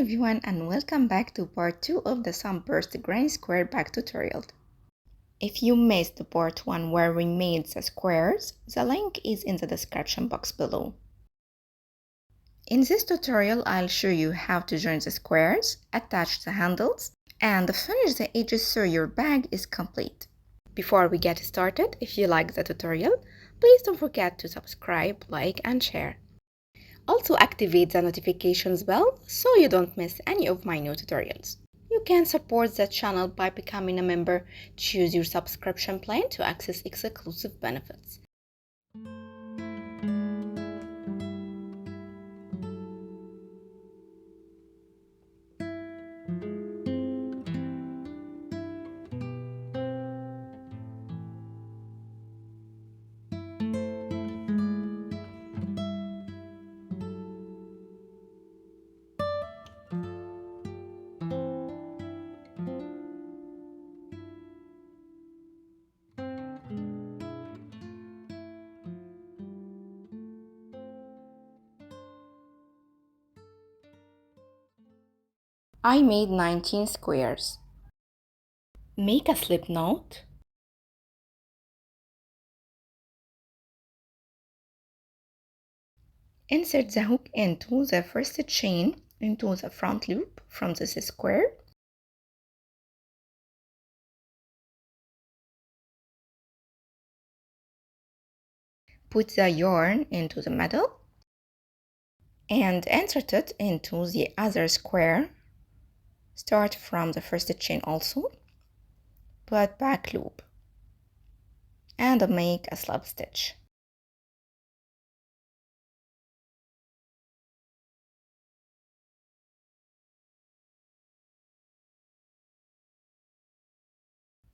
everyone, and welcome back to part 2 of the Sunburst granny square bag tutorial. If you missed the part 1 where we made the squares, the link is in the description box below. In this tutorial, I'll show you how to join the squares, attach the handles, and finish the edges so your bag is complete. Before we get started, if you like the tutorial, please don't forget to subscribe, like, and share. Also activate the notifications bell so you don't miss any of my new tutorials. You can support the channel by becoming a member. Choose your subscription plan to access exclusive benefits. I made 19 squares. Make a slip knot. Insert the hook into the first chain into the front loop from this square. Put the yarn into the middle and insert it into the other square. Start from the first chain also, put back loop, and make a slip stitch.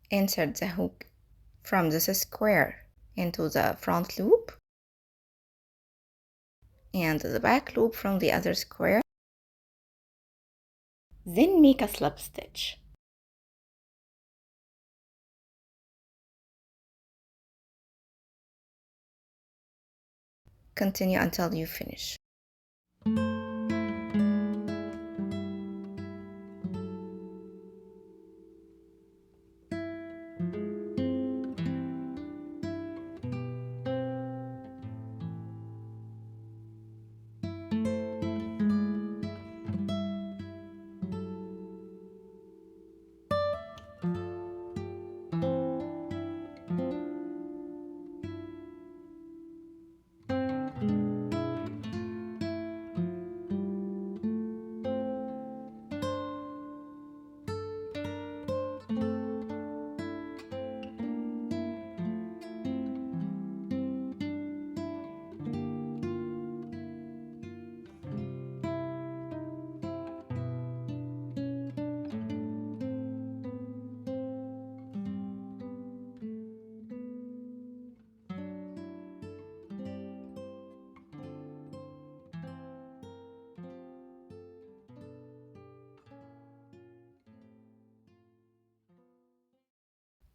Insert the hook from this square into the front loop and the back loop from the other square. Then make a slip stitch. Continue until you finish.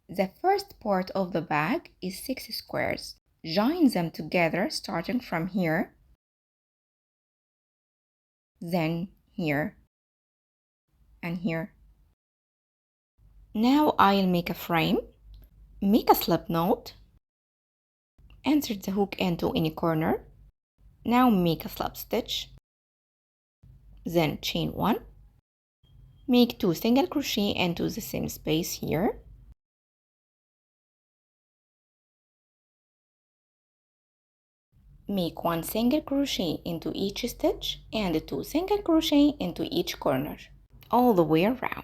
The first part of the bag is 6 squares. Join them together starting from here, then here, and here. Now I'll make a frame. Make a slip knot. Insert the hook into any corner. Now make a slip stitch. Then chain 1. Make 2 single crochet into the same space here. Make 1 single crochet into each stitch and 2 single crochet into each corner, all the way around.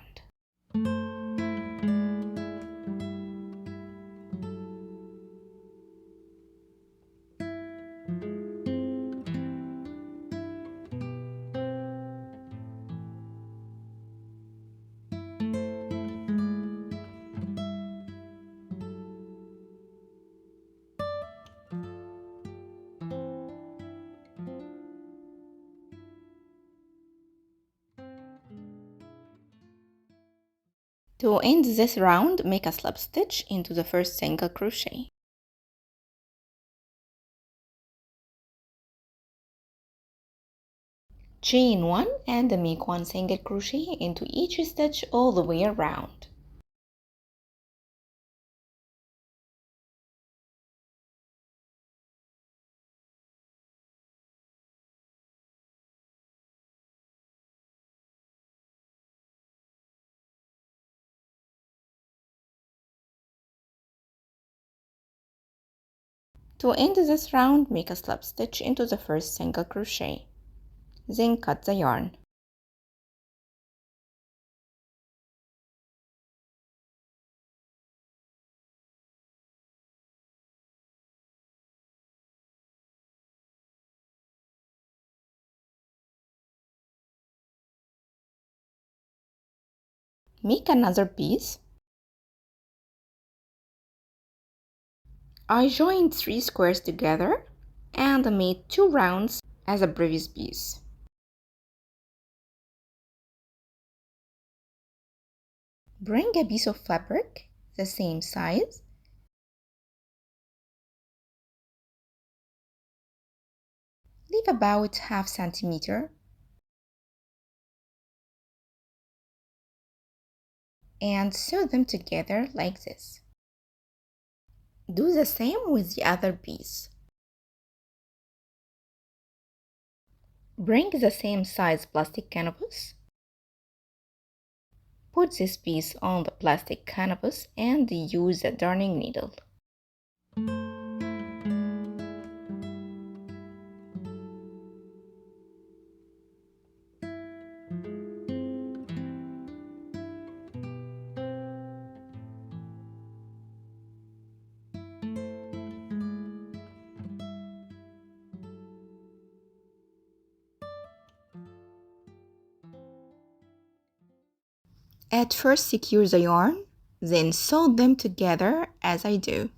To end this round, make a slip stitch into the first single crochet. Chain 1 and make 1 single crochet into each stitch all the way around. To end this round, make a slip stitch into the first single crochet. Then cut the yarn. Make another piece. I joined 3 squares together and made 2 rounds as a previous piece. Bring a piece of fabric the same size. Leave about half centimeter and sew them together like this. Do the same with the other piece. Bring the same size plastic canvas. Put this piece on the plastic canvas and use a darning needle. At first secure the yarn, then sew them together as I do.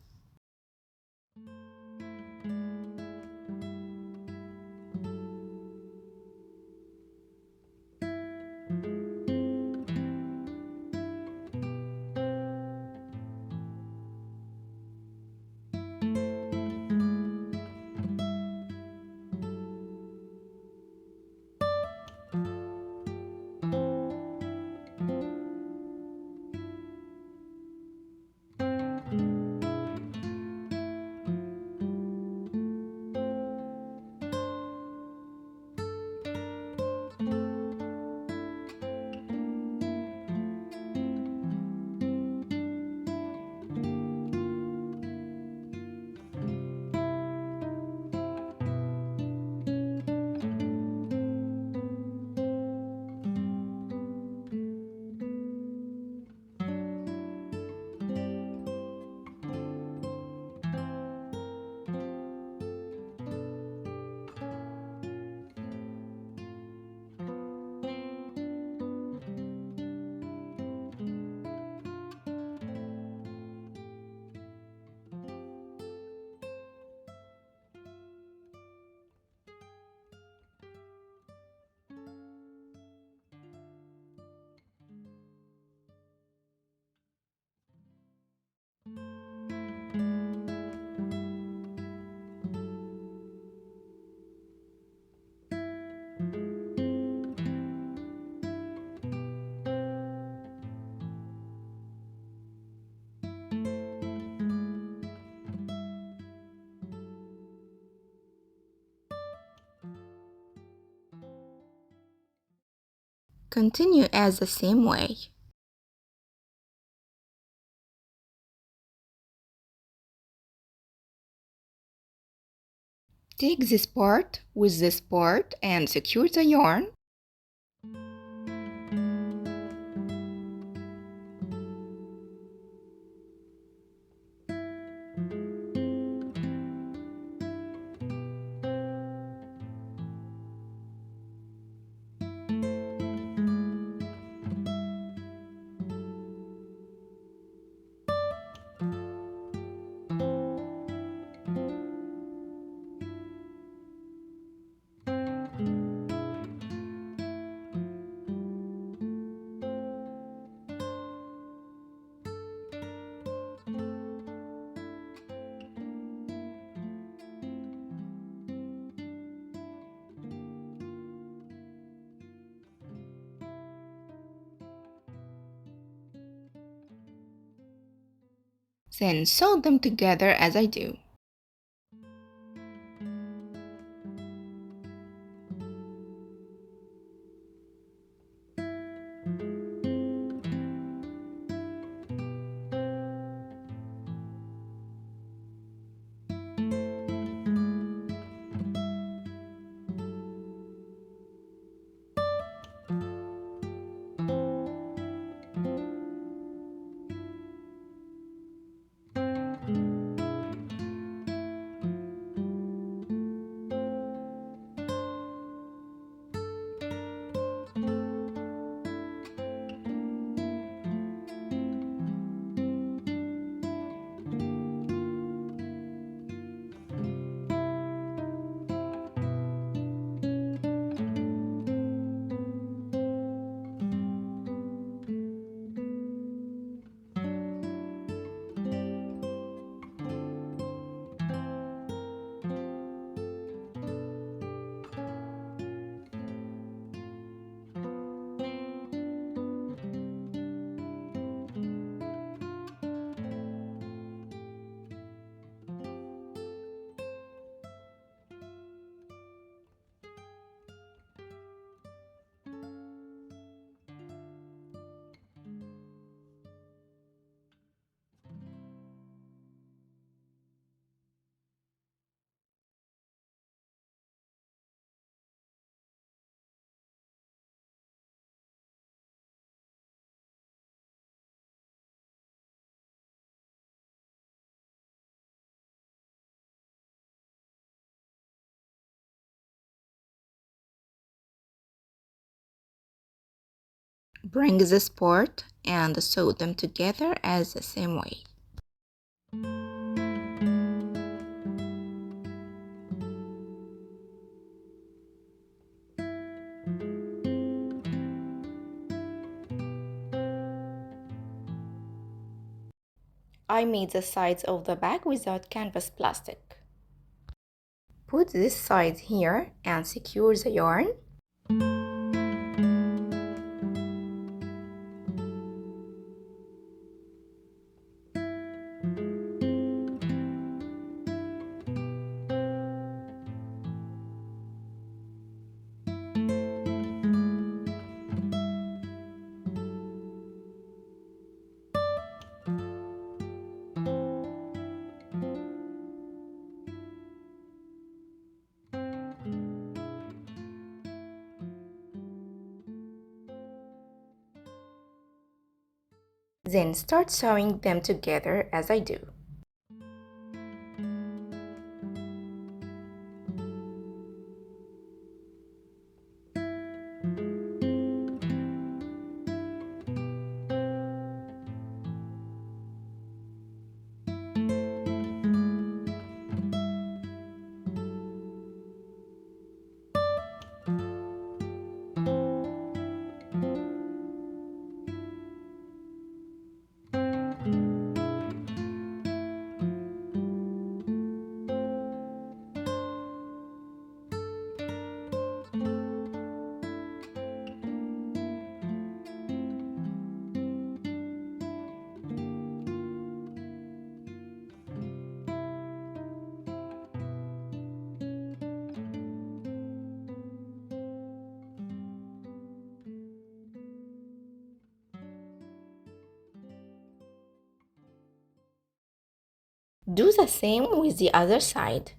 Continue as the same way. Take this part with this part and secure the yarn. Then sew them together as I do. Bring this part and sew them together as the same way. I made the sides of the bag without canvas plastic. Put this side here and secure the yarn. Then start sewing them together as I do. Do the same with the other side.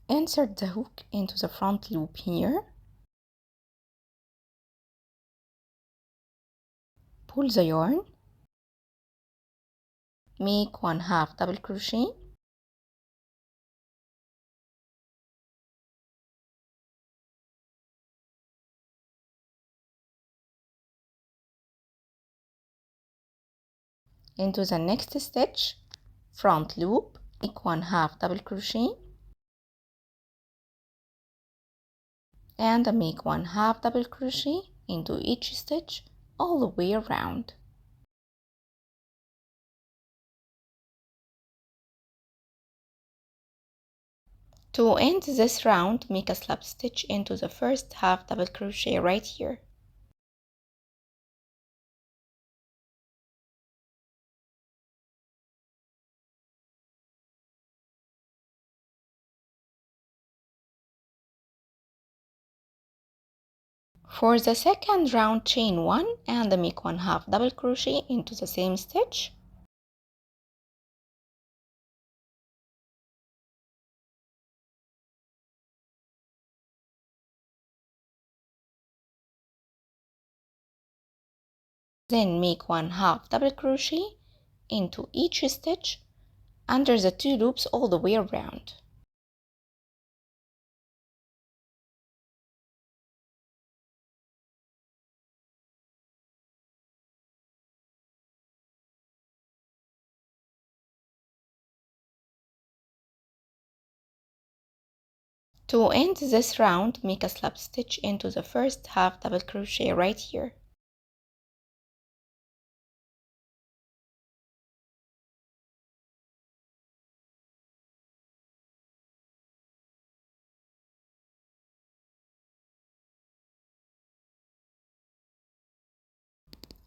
Insert the hook into the front loop here. Pull the yarn. Make 1/2 double crochet. Into the next stitch, front loop, make 1/2 double crochet and make 1/2 double crochet into each stitch all the way around. To end this round, make a slip stitch into the first half double crochet right here. For the second round, chain 1 and make 1/2 double crochet into the same stitch. Then make 1/2 double crochet into each stitch under the 2 loops all the way around. To end this round, make a slip stitch into the first half double crochet right here.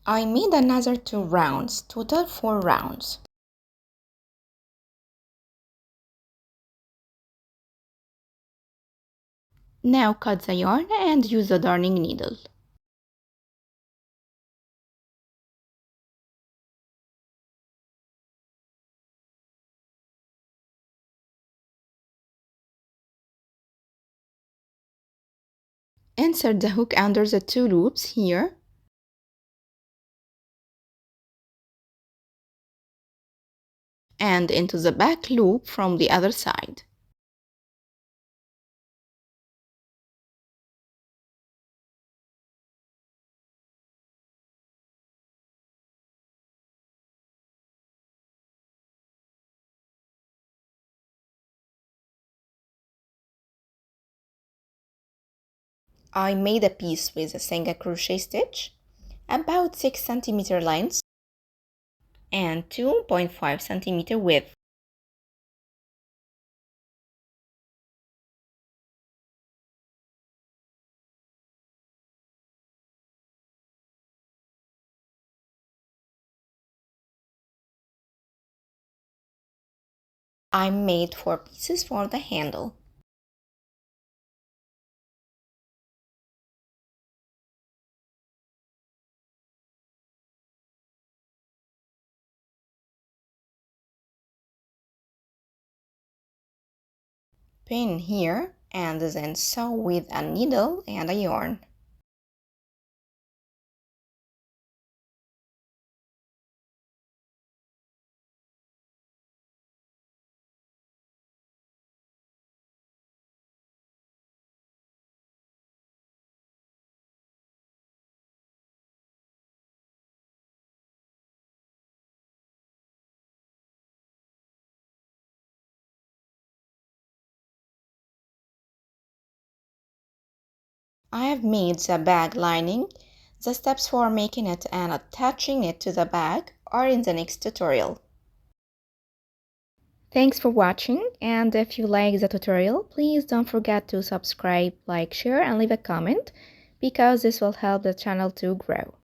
I made another 2 rounds, total 4 rounds. Now cut the yarn and use the darning needle. Insert the hook under the 2 loops here. And into the back loop from the other side. I made a piece with a single crochet stitch, about 6 cm length and 2.5 cm width. I made 4 pieces for the handle. Pin here and then sew with a needle and a yarn. I have made the bag lining. The steps for making it and attaching it to the bag are in the next tutorial. Thanks for watching, and if you like the tutorial, please don't forget to subscribe, like, share, and leave a comment because this will help the channel to grow.